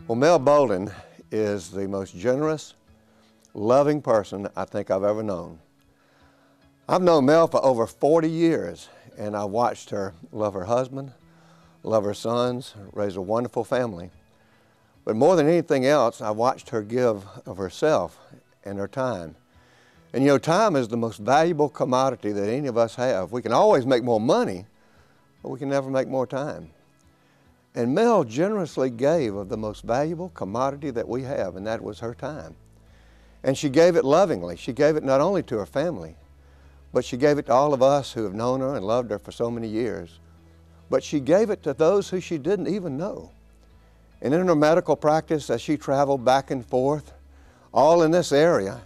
Well, Mel Bouldin is the most generous, loving person I think I've ever known. I've known Mel for over 40 years, and I watched her love her husband, love her sons, raise a wonderful family. But more than anything else, I watched her give of herself and her time. And you know, time is the most valuable commodity that any of us have. We can always make more money, but we can never make more time. And Mel generously gave of the most valuable commodity that we have, and that was her time. And she gave it lovingly. She gave it not only to her family, but she gave it to all of us who have known her and loved her for so many years. But she gave it to those who she didn't even know. And in her medical practice, as she traveled back and forth, all in this area,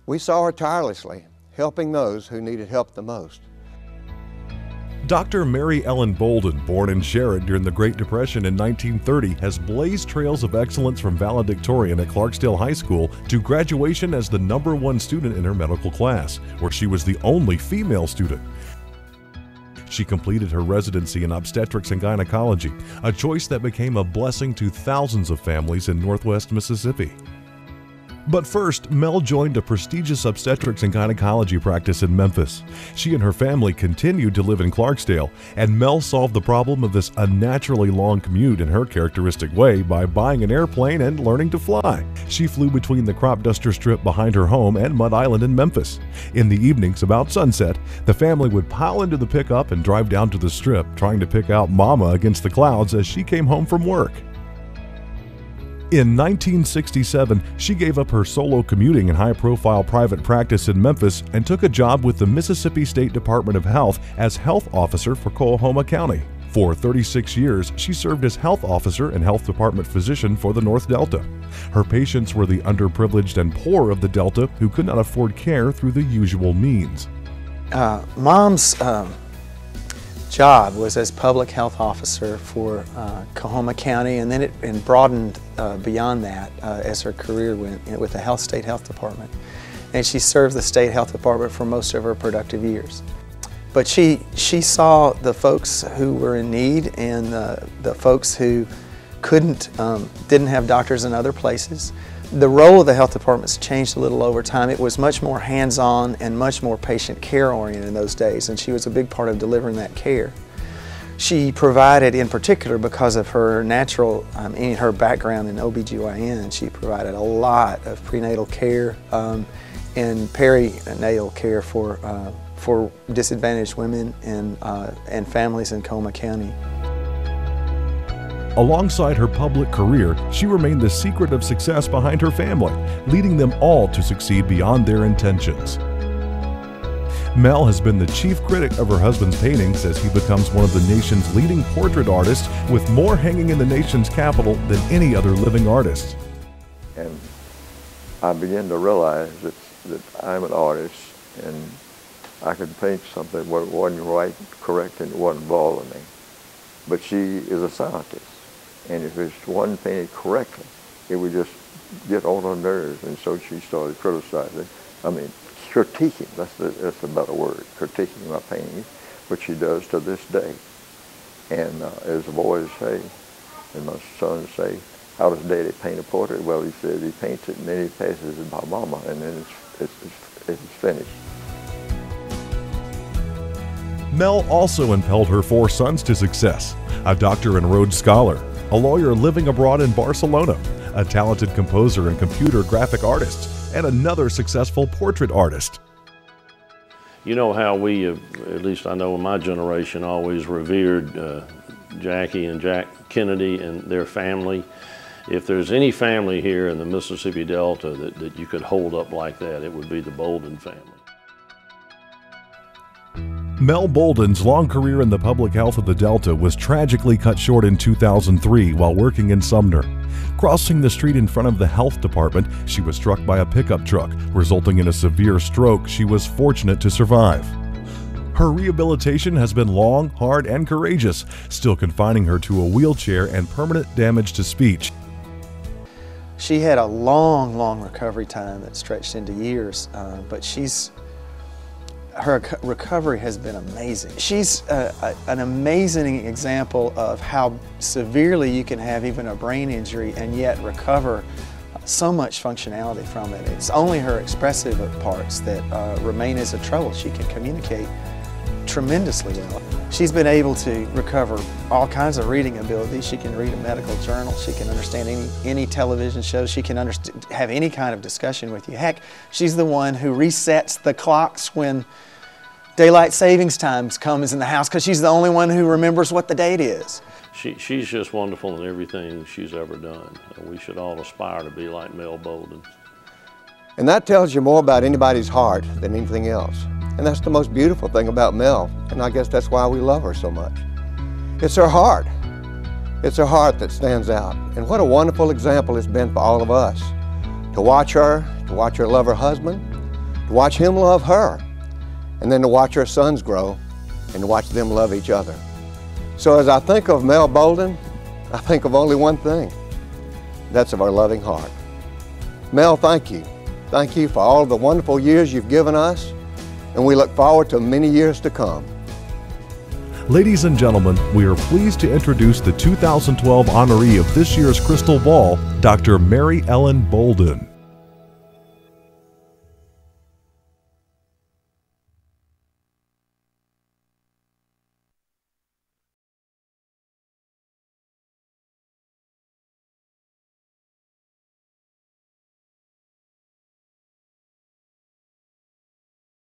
we saw her tirelessly helping those who needed help the most. Dr. Mary Ellen Bouldin, born in Sherrod during the Great Depression in 1930, has blazed trails of excellence from valedictorian at Clarksdale High School to graduation as the #1 student in her medical class, where she was the only female student. She completed her residency in obstetrics and gynecology, a choice that became a blessing to thousands of families in Northwest Mississippi. But first, Mel joined a prestigious obstetrics and gynecology practice in Memphis. She and her family continued to live in Clarksdale, and Mel solved the problem of this unnaturally long commute in her characteristic way by buying an airplane and learning to fly. She flew between the crop duster strip behind her home and Mud Island in Memphis. In the evenings, about sunset, the family would pile into the pickup and drive down to the strip, trying to pick out Mama against the clouds as she came home from work. In 1967, she gave up her solo commuting and high-profile private practice in Memphis and took a job with the Mississippi State Department of Health as health officer for Coahoma County. For 36 years, she served as health officer and health department physician for the North Delta. Her patients were the underprivileged and poor of the Delta who could not afford care through the usual means. Mom's job was as public health officer for Coahoma County, and then it broadened beyond that as her career went with the State Health Department. And she served the State Health Department for most of her productive years. But she saw the folks who were in need and the folks who didn't have doctors in other places. The role of the health department's changed a little over time. It was much more hands-on and much more patient care oriented in those days, and she was a big part of delivering that care. She provided, in particular because of her her background in OBGYN, she provided a lot of prenatal care and perinatal care for disadvantaged women and families in Coahoma County. Alongside her public career, she remained the secret of success behind her family, leading them all to succeed beyond their intentions. Mel has been the chief critic of her husband's paintings as he becomes one of the nation's leading portrait artists, with more hanging in the nation's capital than any other living artist. And I began to realize that I'm an artist and I could paint something that wasn't right, correct, and it wasn't bothering me. But she is a scientist. And if it wasn't painted correctly, it would just get on her nerves, and so she started criticizing. I mean, critiquing, that's a better word, critiquing my paintings, which she does to this day. And as the boys say, and my sons say, how does Daddy paint a portrait? Well, he says he paints it and then he passes it by Mama, and then it's finished. Mel also impelled her 4 sons to success: a doctor and Rhodes Scholar, a lawyer living abroad in Barcelona, a talented composer and computer graphic artist, and another successful portrait artist. You know how we, at least I know in my generation, always revered Jackie and Jack Kennedy and their family. If there's any family here in the Mississippi Delta that you could hold up like that, it would be the Bouldin family. Mel Bouldin's long career in the public health of the Delta was tragically cut short in 2003 while working in Sumner. Crossing the street in front of the health department, she was struck by a pickup truck, resulting in a severe stroke she was fortunate to survive. Her rehabilitation has been long, hard, and courageous, still confining her to a wheelchair and permanent damage to speech. She had a long recovery time that stretched into years, but her recovery has been amazing. She's an amazing example of how severely you can have even a brain injury and yet recover so much functionality from it. It's only her expressive parts that remain as a trouble. She can communicate tremendously well. She's been able to recover all kinds of reading abilities. She can read a medical journal. She can understand any television show. She can have any kind of discussion with you. Heck, she's the one who resets the clocks when daylight savings times comes in the house, because she's the only one who remembers what the date is. She's just wonderful in everything she's ever done. We should all aspire to be like Mel Bouldin. And that tells you more about anybody's heart than anything else. And that's the most beautiful thing about Mel, and I guess that's why we love her so much. It's her heart. It's her heart that stands out. And what a wonderful example it's been for all of us. To watch her love her husband, to watch him love her, and then to watch her sons grow and to watch them love each other. So as I think of Mel Bouldin, I think of only one thing. That's of her loving heart. Mel, thank you. Thank you for all the wonderful years you've given us, and we look forward to many years to come. Ladies and gentlemen, we are pleased to introduce the 2012 honoree of this year's Crystal Ball, Dr. Mary Ellen Bouldin.